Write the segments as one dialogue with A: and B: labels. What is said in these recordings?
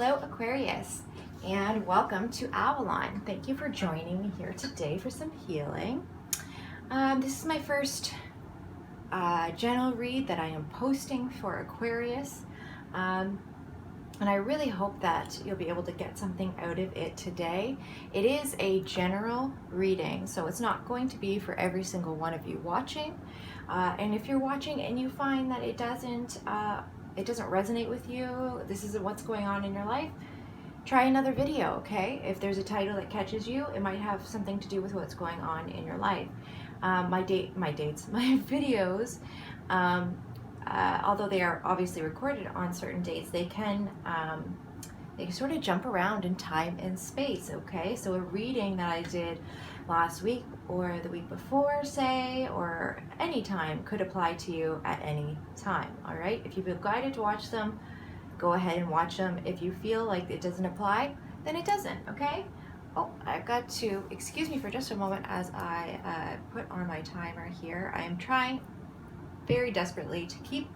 A: Hello Aquarius, and welcome to Avalon. Thank you for joining me here today for some healing. This is my first general read that I am posting for Aquarius, and I really hope that you'll be able to get something out of it today. It is a general reading, so it's not going to be for every single one of you watching. And if you're watching and you find that it doesn't resonate with you, this isn't what's going on in your life, try another video, okay? If there's a title that catches you, it might have something to do with what's going on in your life. My videos, although they are obviously recorded on certain dates, they can sort of jump around in time and space, okay? So a reading that I did last week or the week before, say, or any time could apply to you at any time, all right? If you feel guided to watch them, go ahead and watch them. If you feel like it doesn't apply, then it doesn't, okay? Oh, I've got to, excuse me for just a moment as I put on my timer here. I am trying very desperately to keep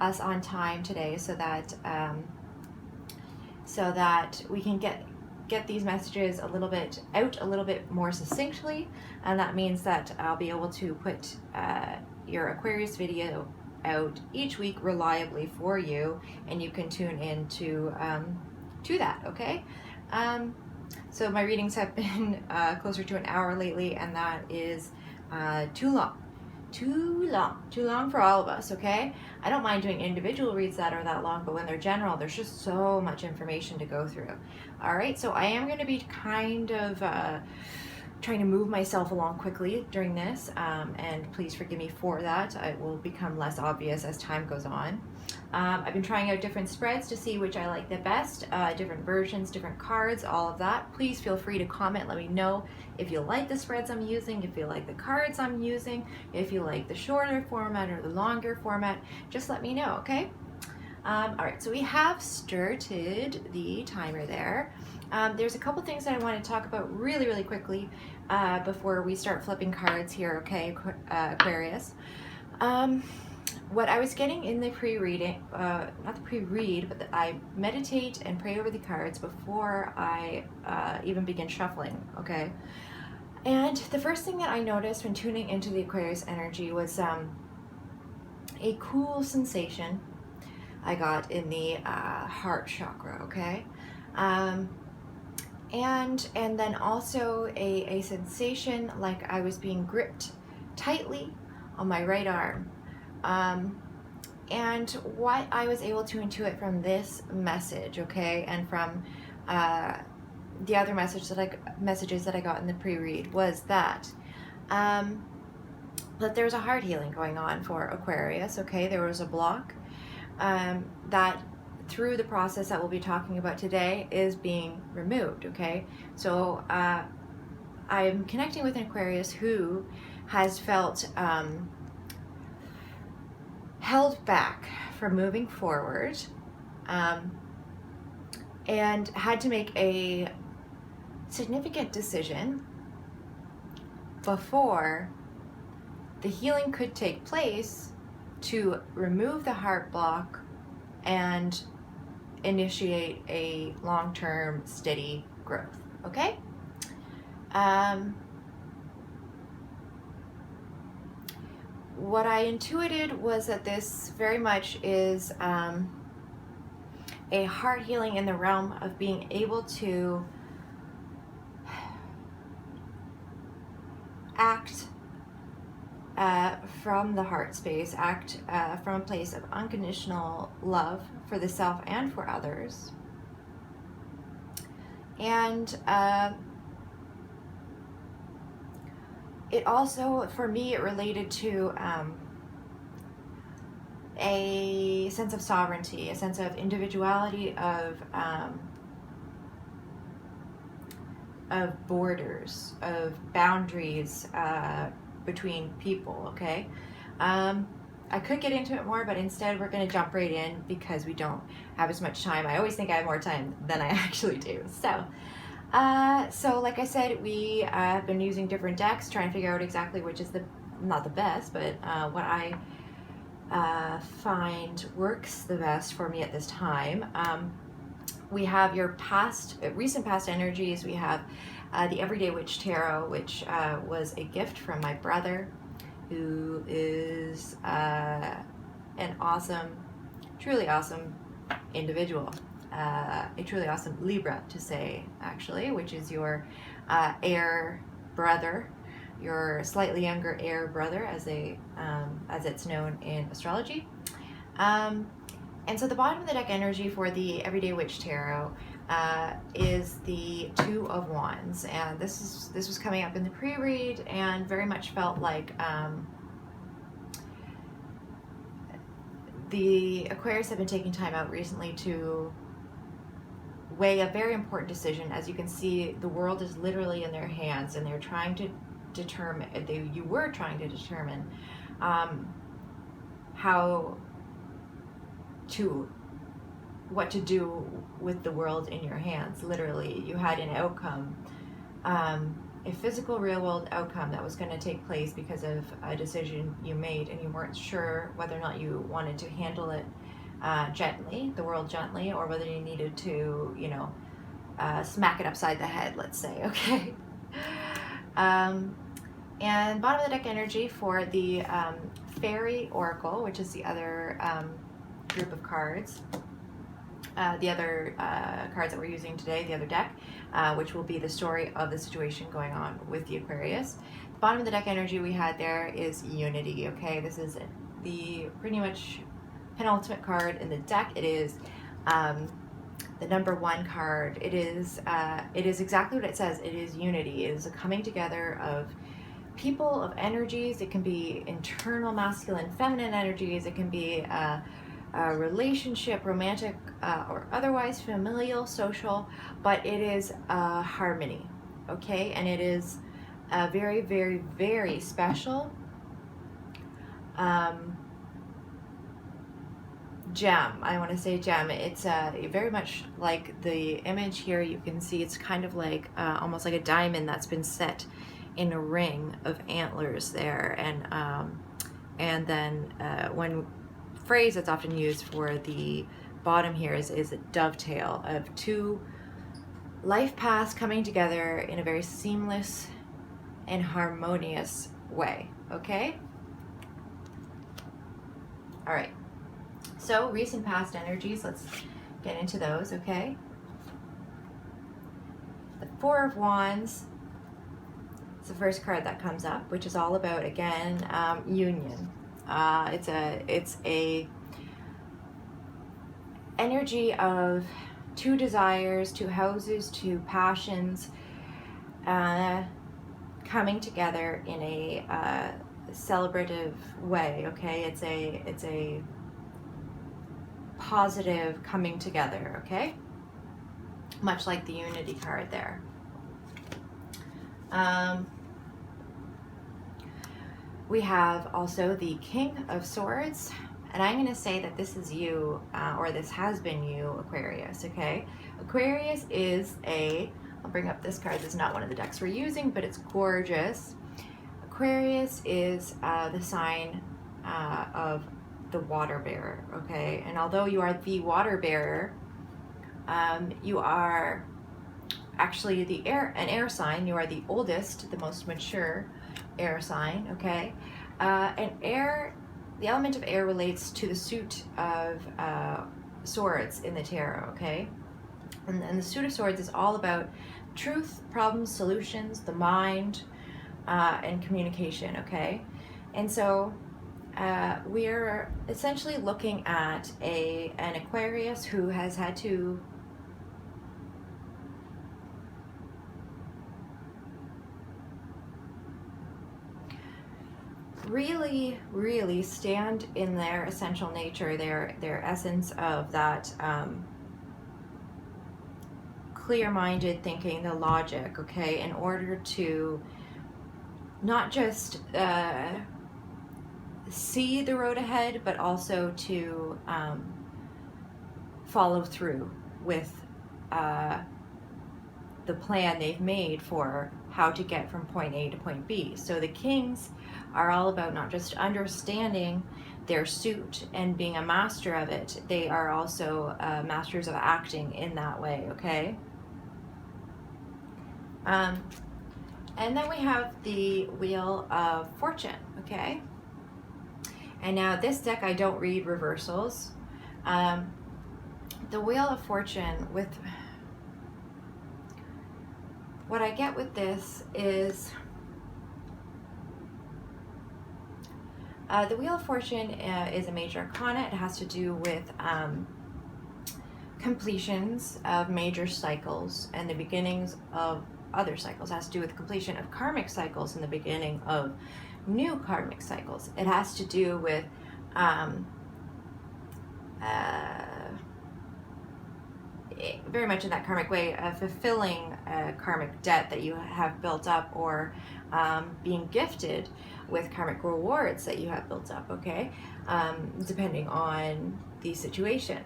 A: us on time today so that we can get these messages a little bit more succinctly, and that means that I'll be able to put your Aquarius video out each week reliably for you, and you can tune in to that, okay? So my readings have been closer to an hour lately, and that is too long for all of us, okay? I don't mind doing individual reads that are that long, but when they're general, there's just so much information to go through. All right, so I am going to be kind of trying to move myself along quickly during this, and please forgive me for that. It will become less obvious as time goes on. I've been trying out different spreads to see which I like the best, different versions, different cards, all of that. Please feel free to comment. Let me know if you like the spreads I'm using, if you like the cards I'm using, if you like the shorter format or the longer format. Just let me know, okay? All right, so we have started the timer there. There's a couple things that I want to talk about really quickly before we start flipping cards here, okay, Aquarius. What I was getting in the pre-reading, not the pre-read, but I meditate and pray over the cards before I even begin shuffling, okay? And the first thing that I noticed when tuning into the Aquarius energy was a cool sensation I got in the heart chakra, okay? And then also a sensation like I was being gripped tightly on my right arm. And what I was able to intuit from this message, okay, and from the other messages that I got in the pre-read was that there's a heart healing going on for Aquarius, okay? There was a block that through the process that we'll be talking about today is being removed, okay? So I'm connecting with an Aquarius who has felt held back from moving forward, and had to make a significant decision before the healing could take place to remove the heart block and initiate a long-term steady growth, okay? What I intuited was that this very much is a heart healing in the realm of being able to act from the heart space, act from a place of unconditional love for the self and for others. And it also, for me, it related to a sense of sovereignty, a sense of individuality, of borders, of boundaries between people, okay? I could get into it more, but instead we're going to jump right in because we don't have as much time. I always think I have more time than I actually do. So like I said, we have been using different decks, trying to figure out exactly which is not the best, but what I find works the best for me at this time. We have your past, recent past energies. We have the Everyday Witch Tarot, which was a gift from my brother, who is an awesome, truly awesome individual. A truly awesome Libra, to say, actually, which is your air brother, your slightly younger air brother, as it's known in astrology. And so the bottom of the deck energy for the Everyday Witch Tarot is the Two of Wands, and this was coming up in the pre-read, and very much felt like the Aquarius have been taking time out recently to weigh a very important decision. As you can see, the world is literally in their hands, and they're trying to determine. You were trying to determine what to do with the world in your hands. Literally, you had an outcome, a physical, real-world outcome that was going to take place because of a decision you made, and you weren't sure whether or not you wanted to handle it gently, the world gently, or whether you needed to, smack it upside the head, let's say, okay? And bottom of the deck energy for the Fairy Oracle, which is the other group of cards, the other cards that we're using today, the other deck, which will be the story of the situation going on with the Aquarius. The bottom of the deck energy we had there is Unity, okay? This is the pretty much penultimate card in the deck. It is the number 1 card. It is exactly what it says. It is unity. It is a coming together of people, of energies. It can be internal masculine, feminine energies. It can be a relationship, romantic or otherwise, familial, social, but it is a harmony, okay? And it is a very, very, very special gem. I want to say gem. It's very much like the image here. You can see it's kind of like almost like a diamond that's been set in a ring of antlers there, and then one phrase that's often used for the bottom here is a dovetail of 2 life paths coming together in a very seamless and harmonious way, okay? All right, so recent past energies, let's get into those, okay? The Four of Wands, it's the first card that comes up, which is all about, again, union. It's a energy of 2 desires, 2 houses, 2 passions coming together in a celebrative way, okay? It's a positive coming together, okay? Much like the Unity card there. We have also the King of Swords, and I'm going to say that this is you, or this has been you, Aquarius, okay? Aquarius is I'll bring up this card. This is not one of the decks we're using, but it's gorgeous. Aquarius is the sign of the water bearer, okay? And although you are the water bearer, you are actually an air sign. You are the oldest, the most mature air sign, okay? And the element of air relates to the suit of swords in the tarot, okay? And the suit of swords is all about truth, problems, solutions, the mind, and communication, okay? And so we're essentially looking at an Aquarius who has had to really, really stand in their essential nature, their essence of that clear-minded thinking, the logic, okay, in order to not just see the road ahead, but also to follow through with the plan they've made for how to get from point A to point B. So the Kings are all about not just understanding their suit and being a master of it, they are also masters of acting in that way, okay? And then we have the Wheel of Fortune, okay? And now this deck, I don't read reversals. The Wheel of Fortune, with what I get with this is the Wheel of Fortune is a major arcana. It has to do with completions of major cycles and the beginnings of other cycles. It has to do with completion of karmic cycles and the beginning of new karmic cycles. It has to do with very much in that karmic way of fulfilling a karmic debt that you have built up, or being gifted with karmic rewards that you have built up, okay? Depending on the situation.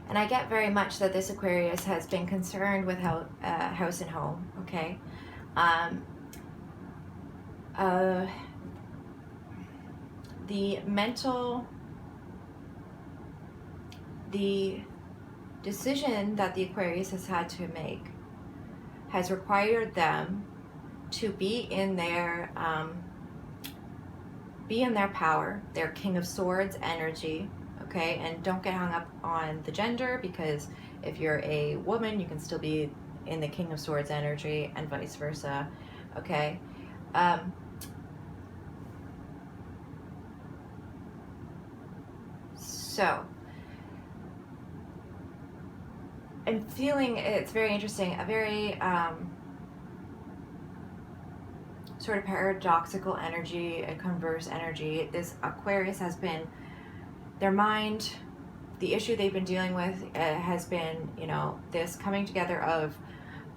A: And I get very much that this Aquarius has been concerned with house and home, okay? The decision that the Aquarius has had to make has required them to be in their power, their King of Swords energy, okay? And don't get hung up on the gender, because if you're a woman, you can still be in the King of Swords energy and vice versa, okay? So, I'm feeling, it's very interesting, a very sort of paradoxical energy, a converse energy. This Aquarius has been, their mind, the issue they've been dealing with has been, you know, this coming together of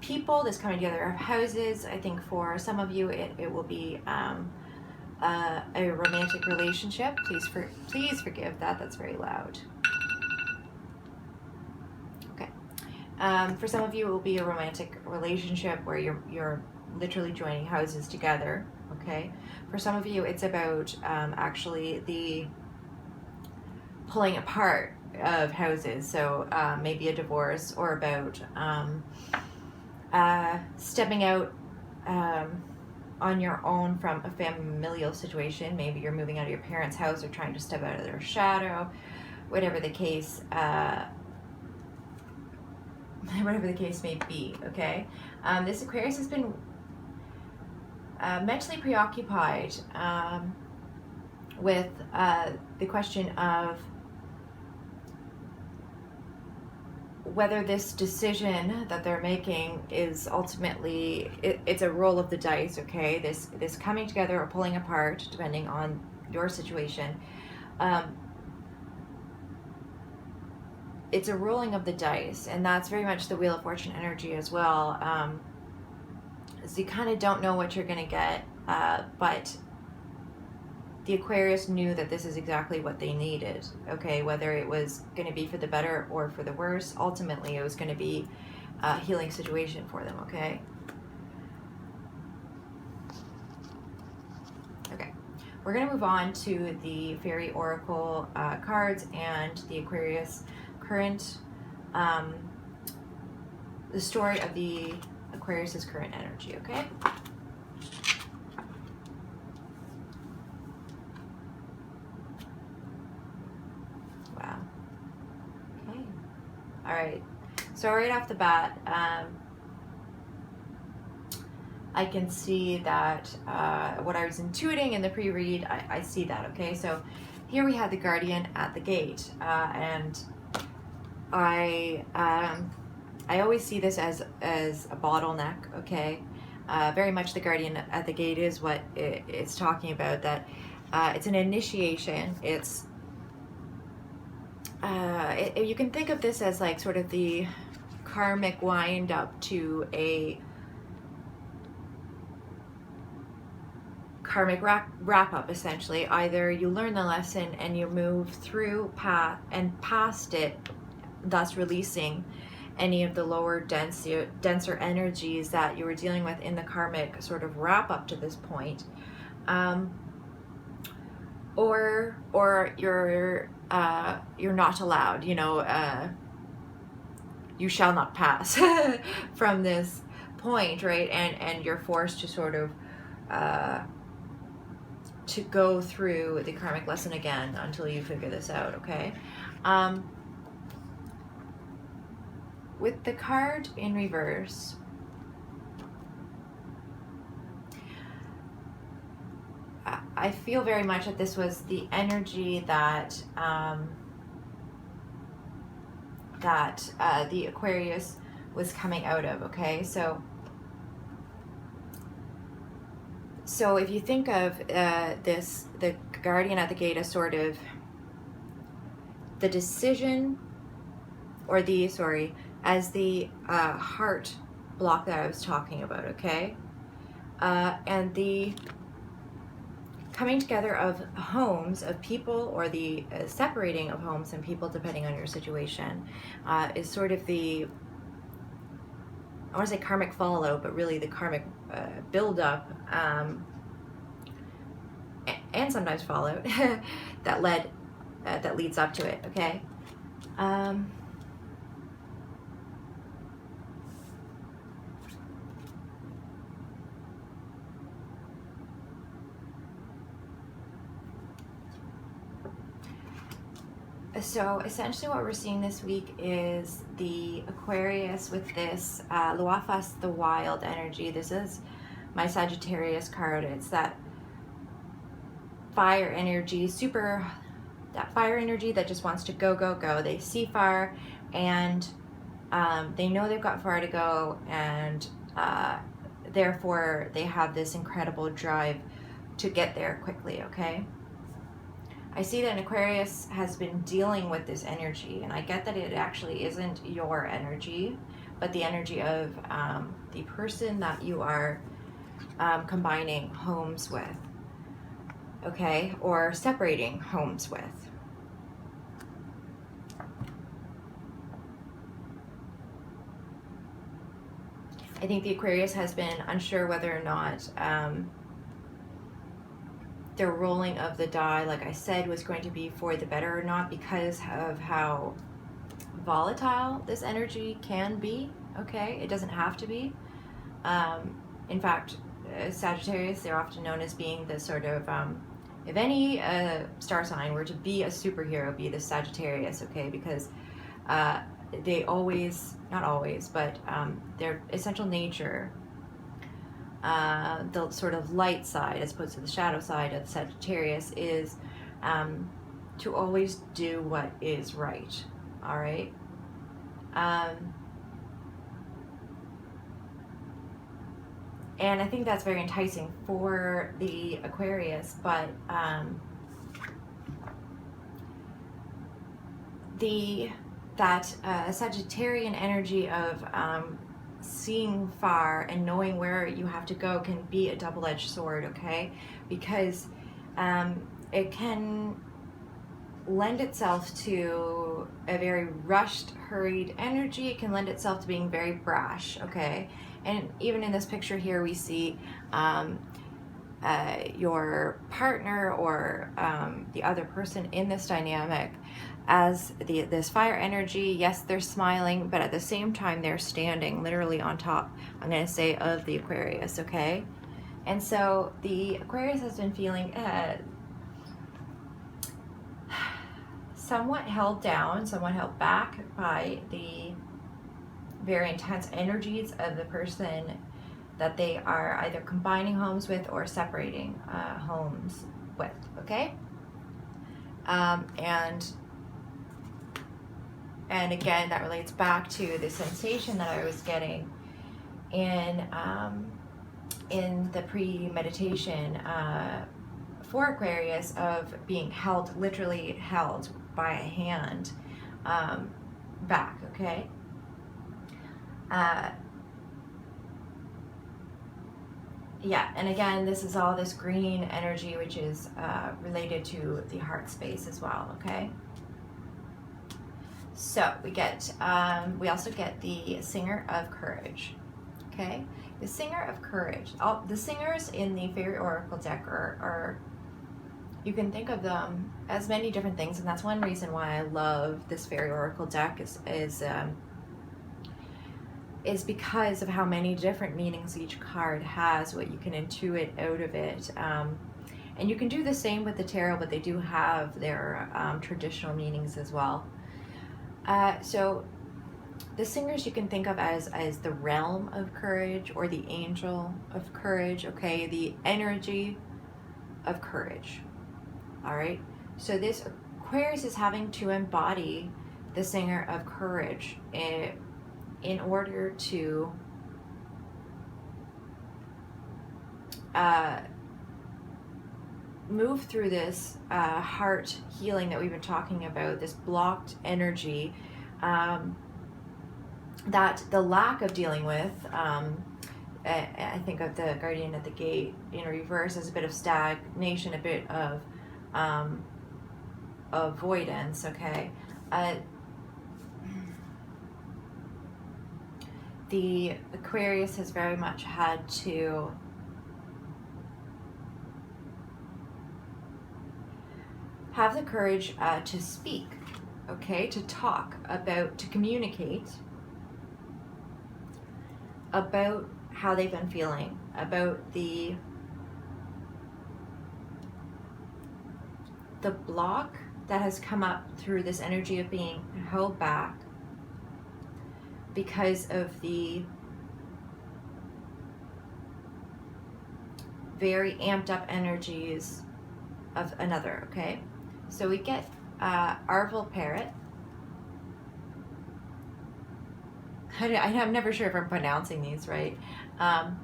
A: people, this coming together of houses. I think for some of you it will be a romantic relationship. Please forgive that, that's very loud. Okay. For some of you it will be a romantic relationship where you're literally joining houses together, okay? For some of you it's about actually the pulling apart of houses, so maybe a divorce, or about stepping out on your own from a familial situation. Maybe you're moving out of your parents' house or trying to step out of their shadow, whatever the case may be, okay? This Aquarius has been mentally preoccupied with the question of whether this decision that they're making is ultimately, it's a roll of the dice, okay? This coming together or pulling apart, depending on your situation. It's a rolling of the dice, and that's very much the Wheel of Fortune energy as well. So you kind of don't know what you're going to get, but the Aquarius knew that this is exactly what they needed, okay? Whether it was going to be for the better or for the worse, ultimately it was going to be a healing situation for them, okay? Okay, we're going to move on to the Fairy Oracle cards and the Aquarius current, the story of the Aquarius's current energy, okay? All right, so right off the bat, I can see that what I was intuiting in the pre-read, I see that, okay? So here we have the Guardian at the gate, and I always see this as a bottleneck, okay? Very much the Guardian at the gate is what it's talking about, that it's an initiation, it's you can think of this as like sort of the karmic wind up to a karmic wrap up, essentially. Either you learn the lesson and you move through past it, thus releasing any of the lower denser energies that you were dealing with in the karmic sort of wrap up to this point. Or you're not allowed, you know, you shall not pass from this point, right? And you're forced to sort of to go through the karmic lesson again until you figure this out, okay? With the card in reverse, I feel very much that this was the energy that the Aquarius was coming out of, okay? So if you think of the guardian at the gate as sort of the decision, or as the heart block that I was talking about, okay? And the coming together of homes, of people, or the separating of homes and people depending on your situation is sort of the, I want to say karmic fallout, but really the karmic buildup and sometimes fallout that leads up to it, okay? So essentially what we're seeing this week is the Aquarius with this Luafas the Wild energy. This is my Sagittarius card. It's that fire energy, that fire energy that just wants to go, go, go. They see fire and they know they've got far to go, and therefore they have this incredible drive to get there quickly, okay? I see that an Aquarius has been dealing with this energy, and I get that it actually isn't your energy, but the energy of the person that you are combining homes with, okay, or separating homes with. I think the Aquarius has been unsure whether or not the rolling of the die, like I said, was going to be for the better or not, because of how volatile this energy can be, okay? It doesn't have to be. In fact, Sagittarius, they're often known as being the sort of, if any star sign were to be a superhero, be the Sagittarius, okay? Because they always, not always, but their essential nature, the sort of light side as opposed to the shadow side of Sagittarius is to always do what is right, all right? And I think that's very enticing for the Aquarius, but that Sagittarian energy of seeing far and knowing where you have to go can be a double-edged sword, okay? Because it can lend itself to a very rushed, hurried energy. It can lend itself to being very brash, okay? And even in this picture here, we see your partner or the other person in this dynamic as this fire energy. Yes, they're smiling, but at the same time, they're standing literally on top, I'm going to say, of the Aquarius, okay? And so the Aquarius has been feeling somewhat held down, somewhat held back by the very intense energies of the person that they are either combining homes with or separating homes with, okay? And again, that relates back to the sensation that I was getting in the pre-meditation for Aquarius of being held, literally held by a hand back, okay? Yeah, and again, this is all this green energy, which is related to the heart space as well, okay? So we also get the Singer of Courage. Okay, the Singer of Courage. All the singers in the Fairy Oracle deck are you can think of them as many different things, and that's one reason why I love this Fairy Oracle deck is because of how many different meanings each card has, what you can intuit out of it. And you can do the same with the tarot, but they do have their traditional meanings as well. So the singers you can think of as the realm of courage or the angel of courage, okay? The energy of courage, all right? So this Aquarius is having to embody the Singer of Courage in order to move through this heart healing that we've been talking about, this blocked energy that the lack of dealing with, I think of the Guardian at the Gate in reverse as a bit of stagnation, a bit of avoidance, okay? The Aquarius has very much had to have the courage to speak, okay, to talk about, to communicate about how they've been feeling, about the block that has come up through this energy of being held back because of the very amped up energies of another, okay? So we get Arval Parrot. I'm never sure if I'm pronouncing these right. And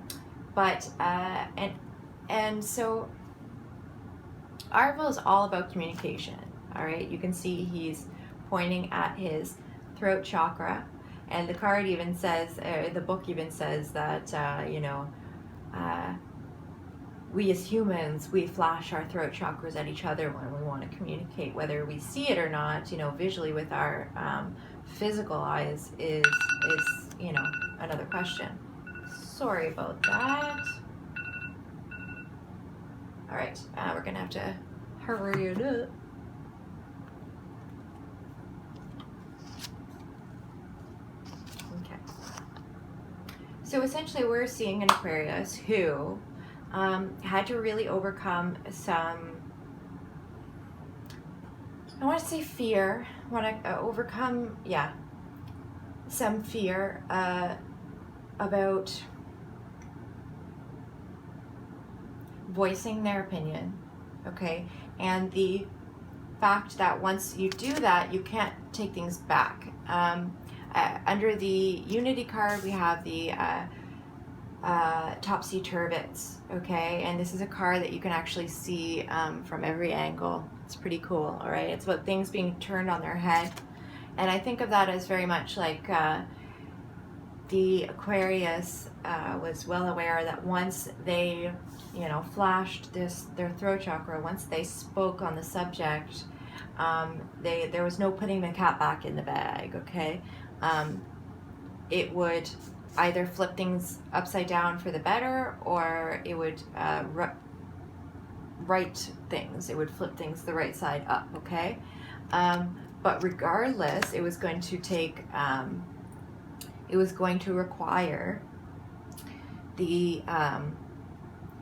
A: so Arval is all about communication, all right? You can see he's pointing at his throat chakra, and the card even says, the book even says that, we as humans, we flash our throat chakras at each other when we want to communicate. Whether we see it or not, visually with our physical eyes is another question. Sorry about that. All right, we're gonna have to hurry it up. Okay. So essentially, we're seeing an Aquarius who had to really overcome some, I want to say fear, some fear about voicing their opinion, okay? And the fact that once you do that, you can't take things back. Under the Unity card, we have the Topsy-Turvets, okay? And this is a card that you can actually see from every angle. It's pretty cool, all right? It's about things being turned on their head. And I think of that as very much like the Aquarius was well aware that once they, flashed their throat chakra, once they spoke on the subject, there was no putting the cat back in the bag, okay? It would either flip things upside down for the better, or it would right things. It would flip things the right side up, okay? But regardless, it was going to take, it was going to require the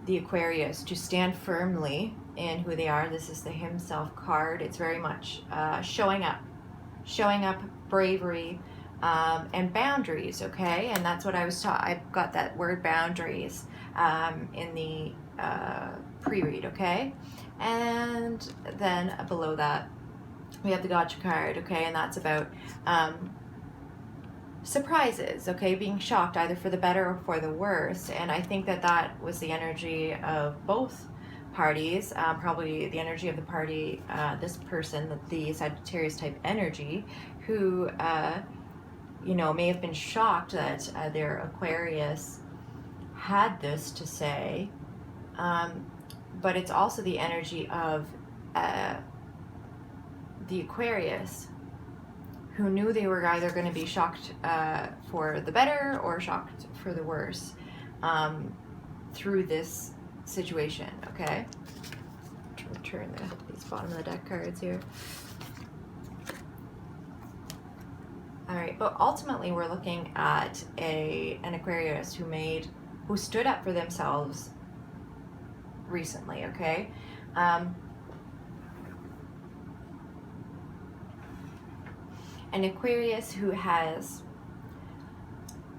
A: Aquarius to stand firmly in who they are. This is the Himself card. It's very much showing up, bravery, and boundaries, okay? And that's what I was taught. I got that word boundaries in the pre-read, okay? And then below that, we have the Gotcha card, okay? And that's about surprises, okay? Being shocked either for the better or for the worse. And I think that was the energy of both parties, probably the energy of the party, this person, the Sagittarius type energy, who may have been shocked that their Aquarius had this to say, but it's also the energy of the Aquarius who knew they were either going to be shocked for the better or shocked for the worse through this situation, okay? Return these bottom of the deck cards here. All right, but ultimately we're looking at an Aquarius who stood up for themselves recently, okay? An Aquarius who has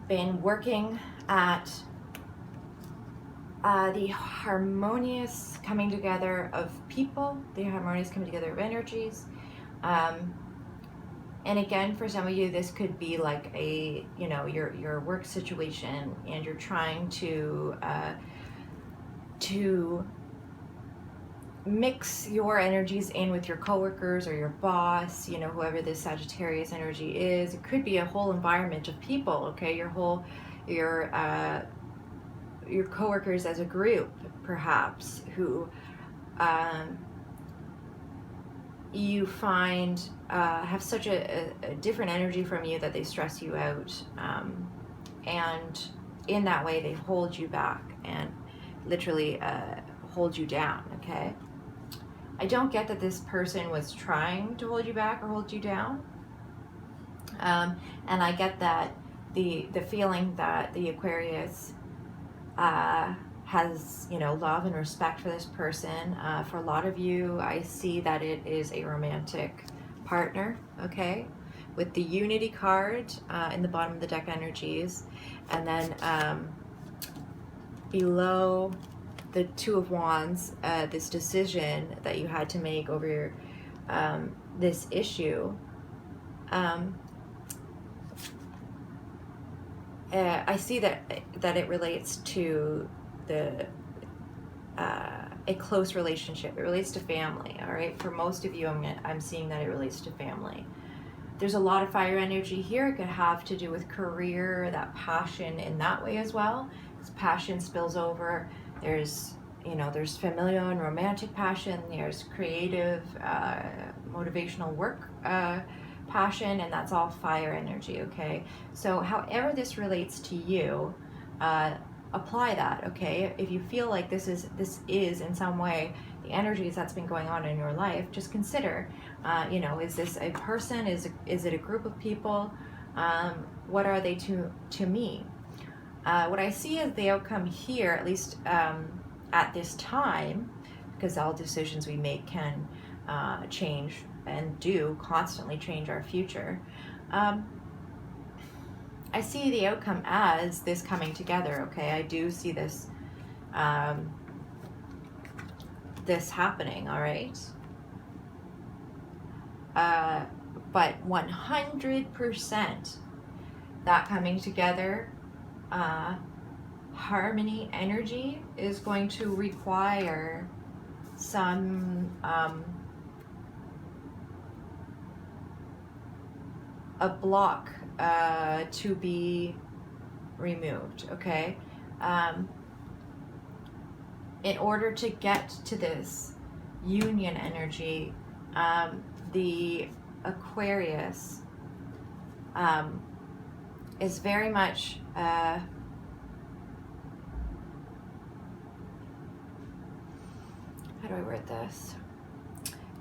A: been working at the harmonious coming together of people, the harmonious coming together of energies. And again, for some of you, this could be like your work situation, and you're trying to mix your energies in with your coworkers or your boss, whoever this Sagittarius energy is. It could be a whole environment of people, okay? Your coworkers as a group, perhaps, who you find have such a different energy from you that they stress you out, and in that way they hold you back and literally hold you down, okay? I don't get that this person was trying to hold you back or hold you down, and I get that the feeling that the Aquarius has, love and respect for this person. For a lot of you, I see that it is a romantic partner, okay? With the Unity card in the bottom of the deck energies, and then below the Two of Wands, this decision that you had to make over this issue. I see that it relates to a close relationship. It relates to family, all right? For most of you, I'm seeing that it relates to family. There's a lot of fire energy here. It could have to do with career, that passion in that way as well. This passion spills over. There's familial and romantic passion. There's creative, motivational work passion, and that's all fire energy, okay? So however this relates to you, apply that, okay? If you feel like this is in some way the energies that's been going on in your life, just consider, is this a person? Is it a group of people? What are they to me? What I see as the outcome here, at least at this time, because all decisions we make can change and do constantly change our future. I see the outcome as this coming together, okay? I do see this this happening, all right? But 100% that coming together, harmony energy is going to require some a block to be removed, okay? In order to get to this union energy, the Aquarius is very much how do I word this?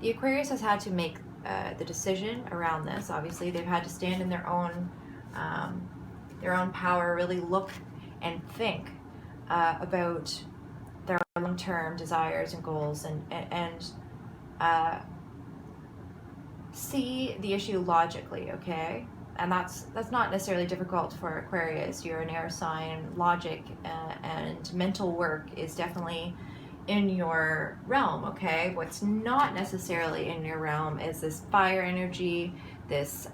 A: The Aquarius has had to make the decision around this. Obviously, they've had to stand in their own power, really look and think about their long-term desires and goals, and see the issue logically, okay? And that's not necessarily difficult for Aquarius. You're an air sign. Logic and mental work is definitely in your realm, okay? What's not necessarily in your realm is this fire energy, this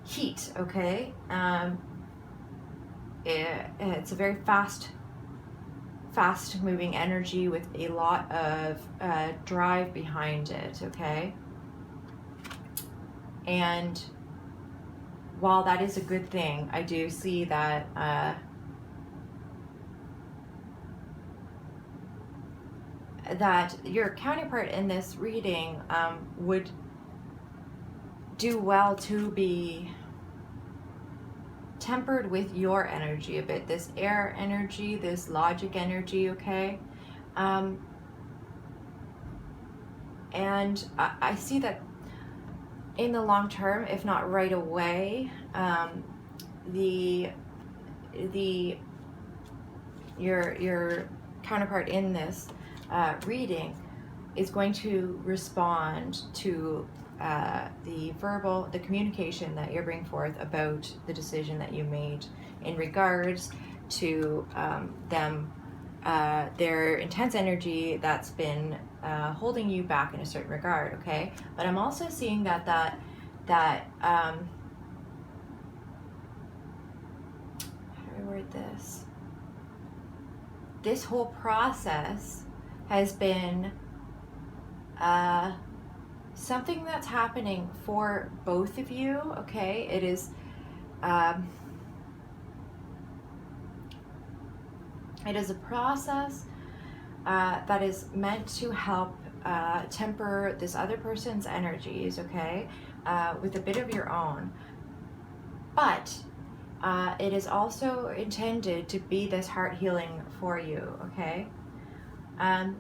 A: heat, okay? It's a very fast moving energy with a lot of drive behind it, okay? And while that is a good thing, I do see that that your counterpart in this reading would do well to be tempered with your energy a bit, this air energy, this logic energy, okay? And I see that in the long term, if not right away, your counterpart in this reading is going to respond to the communication that you're bringing forth about the decision that you made in regards to their intense energy that's been holding you back in a certain regard, okay? But I'm also seeing that how do I word this? This whole process has been something that's happening for both of you, okay? It is a process that is meant to help temper this other person's energies, okay, with a bit of your own. But it is also intended to be this heart healing for you, okay? I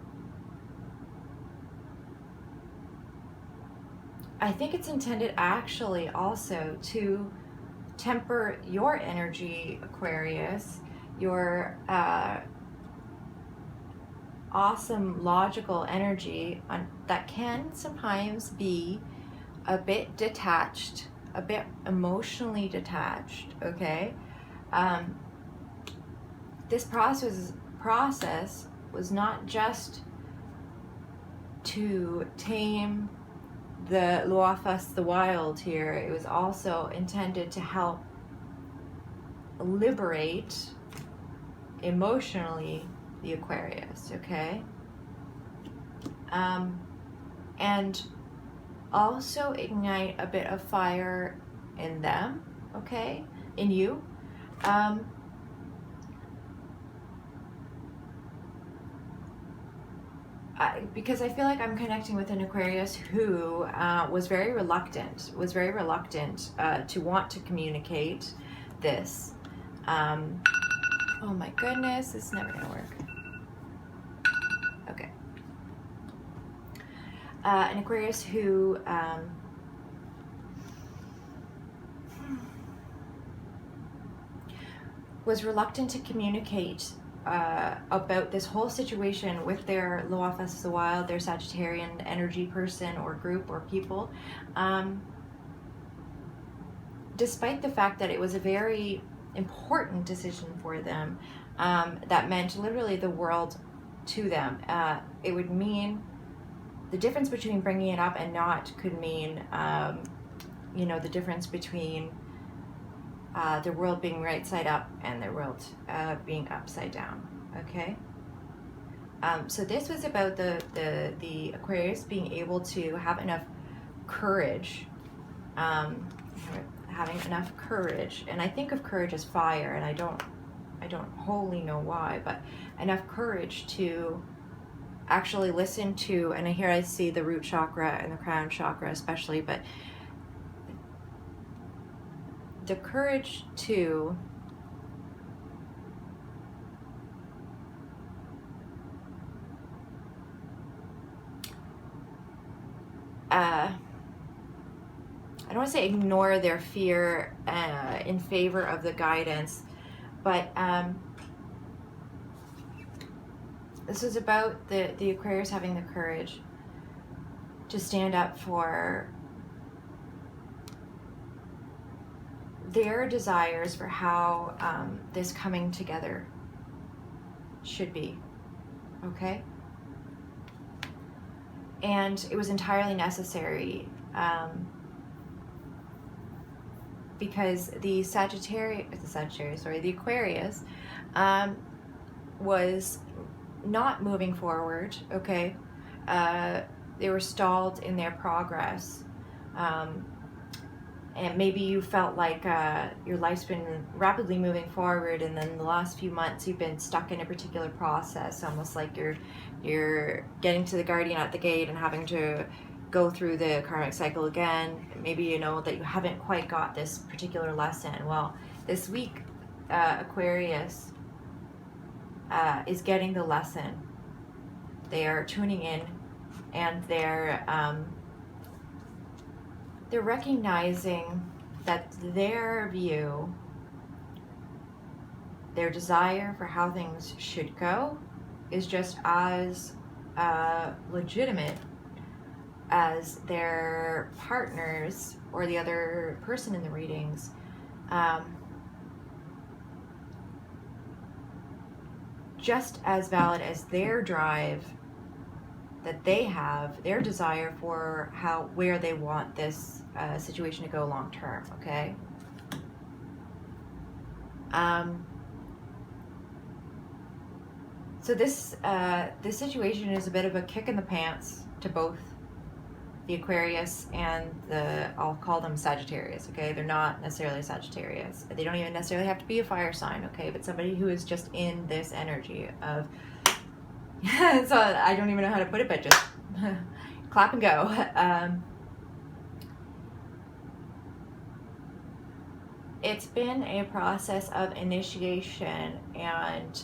A: think it's intended actually also to temper your energy, Aquarius, your awesome logical energy that can sometimes be a bit detached, a bit emotionally detached, okay? This process was not just to tame the Loafas, the wild here. It was also intended to help liberate emotionally the Aquarius, okay? And also ignite a bit of fire in them, okay? In you. Because I feel like I'm connecting with an Aquarius who was very reluctant to want to communicate this. Oh my goodness, this is never gonna work. Okay. An Aquarius who was reluctant to communicate about this whole situation with their Loafas the Wild, their Sagittarian energy person or group or people, despite the fact that it was a very important decision for them that meant literally the world to them. It would mean the difference between bringing it up and not could mean, the difference between the world being right side up and the world being upside down, okay? So this was about the Aquarius being able to have enough courage, having enough courage, and I think of courage as fire, and I don't wholly know why, but enough courage to actually listen to, and here I see the root chakra and the crown chakra especially, but the courage to I don't want to say ignore their fear in favor of the guidance, but this is about the Aquarius having the courage to stand up for their desires for how this coming together should be, okay? And it was entirely necessary because the Aquarius was not moving forward, okay? They were stalled in their progress. and maybe you felt like your life's been rapidly moving forward, and then the last few months you've been stuck in a particular process, almost like you're getting to the guardian at the gate and having to go through the karmic cycle again. Maybe you know that you haven't quite got this particular lesson. Well, this week, Aquarius is getting the lesson. They are tuning in, and they're recognizing that their view, their desire for how things should go, is just as legitimate as their partners or the other person in the readings. Just as valid as their drive that they have, their desire for where they want this situation to go long term. Okay. So this situation is a bit of a kick in the pants to both the Aquarius and I'll call them Sagittarius. Okay, they're not necessarily Sagittarius. They don't even necessarily have to be a fire sign. Okay, but somebody who is just in this energy of. So I don't even know how to put it, but just clap and go. It's been a process of initiation and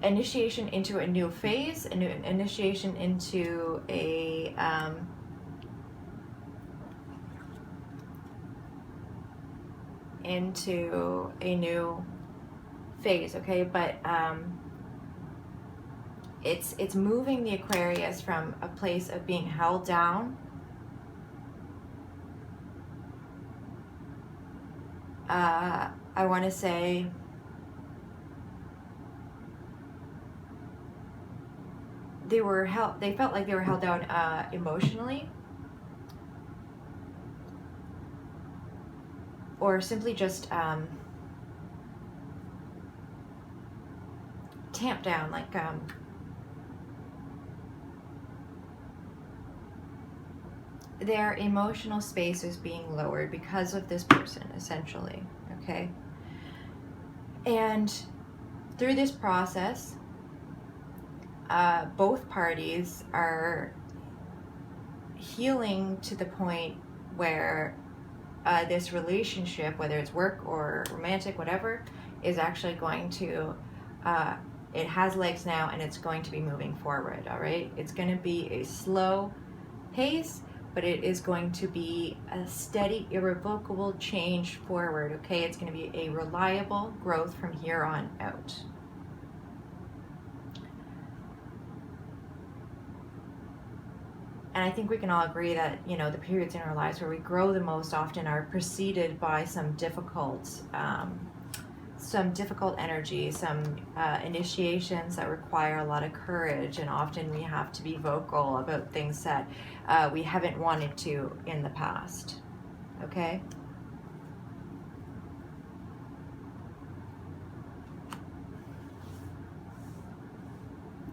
A: initiation into a new phase, an initiation into a new phase. Okay, but it's moving the Aquarius from a place of being held down I want to say they felt like they were held down emotionally, or simply just tamped down, like their emotional space is being lowered because of this person, essentially. Okay, and through this process, both parties are healing to the point where this relationship, whether it's work or romantic, whatever, is actually going to, it has legs now, and it's going to be moving forward. All right, it's going to be a slow pace, but it is going to be a steady, irrevocable change forward. Okay, it's going to be a reliable growth from here on out. And I think we can all agree that, you know, the periods in our lives where we grow the most often are preceded by some difficult energy, some initiations that require a lot of courage, and often we have to be vocal about things that we haven't wanted to in the past. Okay?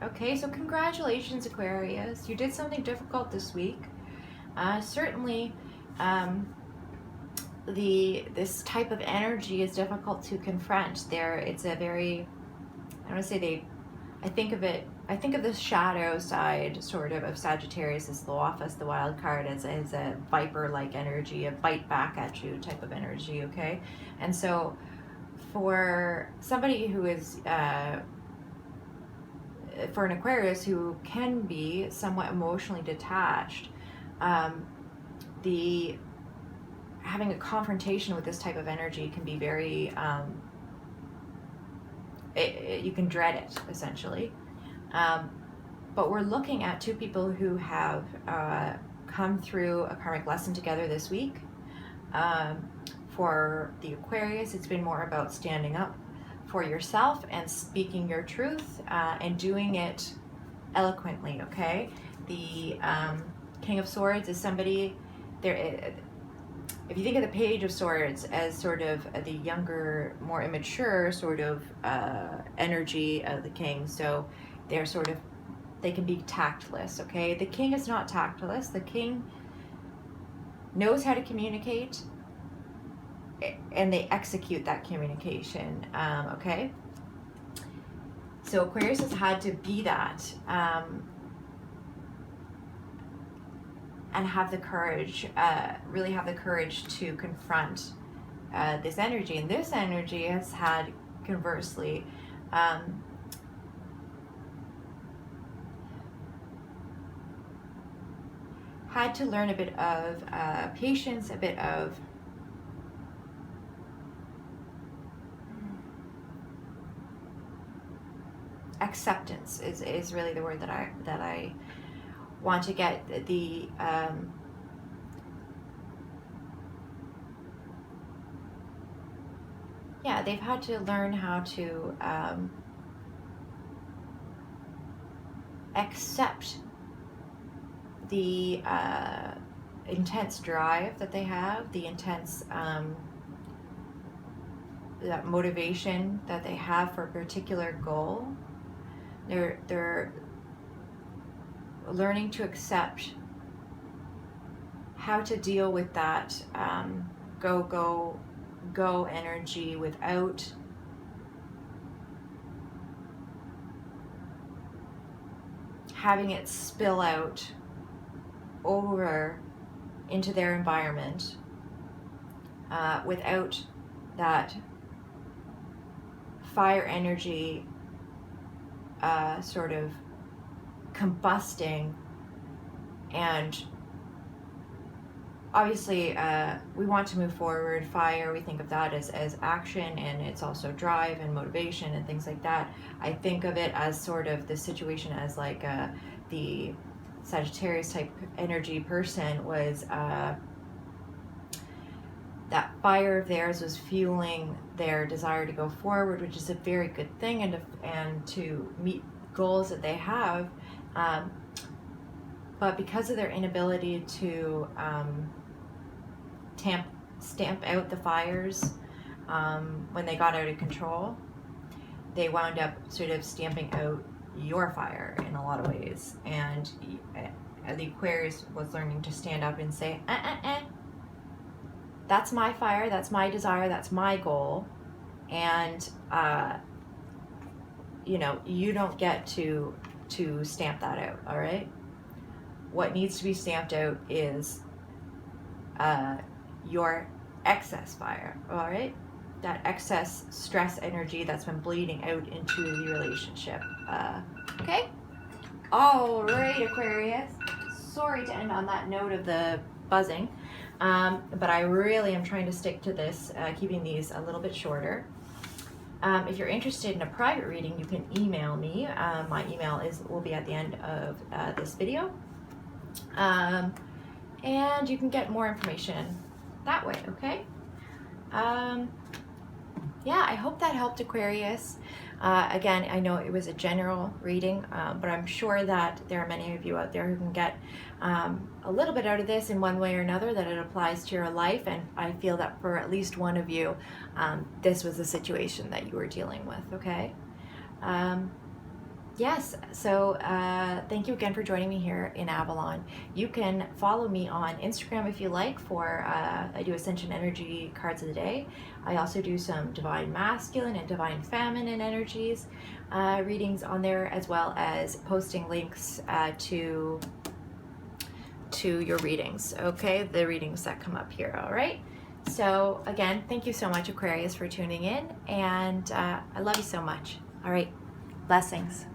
A: Okay, so congratulations, Aquarius. You did something difficult this week. Certainly, this type of energy is difficult to confront. It's a very, I don't want to say I think of the shadow side sort of Sagittarius as the office, the wild card, as a viper-like energy, a bite back at you type of energy. Okay, and so for somebody who is for an Aquarius who can be somewhat emotionally detached, having a confrontation with this type of energy can be very, you can dread it, essentially. But we're looking at two people who have come through a karmic lesson together this week. For the Aquarius, it's been more about standing up for yourself and speaking your truth, and doing it eloquently. Okay, the King of Swords is somebody there. If you think of the Page of Swords as sort of the younger, more immature sort of energy of the King, so they're sort of they can be tactless, okay? The king is not tactless. The king knows how to communicate, and they execute that communication, okay? So Aquarius has had to be that, and have the courage, really have the courage to confront this energy. And this energy has had, conversely, had to learn a bit of patience, a bit of acceptance is really the word that I want to get. The yeah, they've had to learn how to accept the intense drive that they have, the intense that motivation that they have for a particular goal. They're learning to accept how to deal with that go energy without having it spill out over into their environment, without that fire energy sort of combusting. And obviously we want to move forward. Fire, we think of that as action, and it's also drive and motivation and things like that. I think of it as sort of the situation as like the Sagittarius type energy person was, that fire of theirs was fueling their desire to go forward, which is a very good thing, and to meet goals that they have. But because of their inability to stamp out the fires when they got out of control, they wound up sort of stamping out your fire in a lot of ways. And the Aquarius was learning to stand up and say, that's my fire, that's my desire, that's my goal, and you know, you don't get to stamp that out. All right, what needs to be stamped out is your excess fire. All right, that excess stress energy that's been bleeding out into the relationship. Okay, all right, Aquarius, sorry to end on that note of the buzzing, but I really am trying to stick to this, keeping these a little bit shorter. If you're interested in a private reading, you can email me. My email will be at the end of this video, and you can get more information that way. Okay. Yeah, I hope that helped, Aquarius. Again, I know it was a general reading, but I'm sure that there are many of you out there who can get a little bit out of this in one way or another, that it applies to your life. And I feel that for at least one of you, this was a situation that you were dealing with, okay? Yes, so thank you again for joining me here in Avalon. You can follow me on Instagram if you like for, I do Ascension Energy cards of the day. I also do some Divine Masculine and Divine Feminine energies readings on there, as well as posting links to your readings, okay? The readings that come up here, all right? So again, thank you so much, Aquarius, for tuning in, and I love you so much. All right, blessings.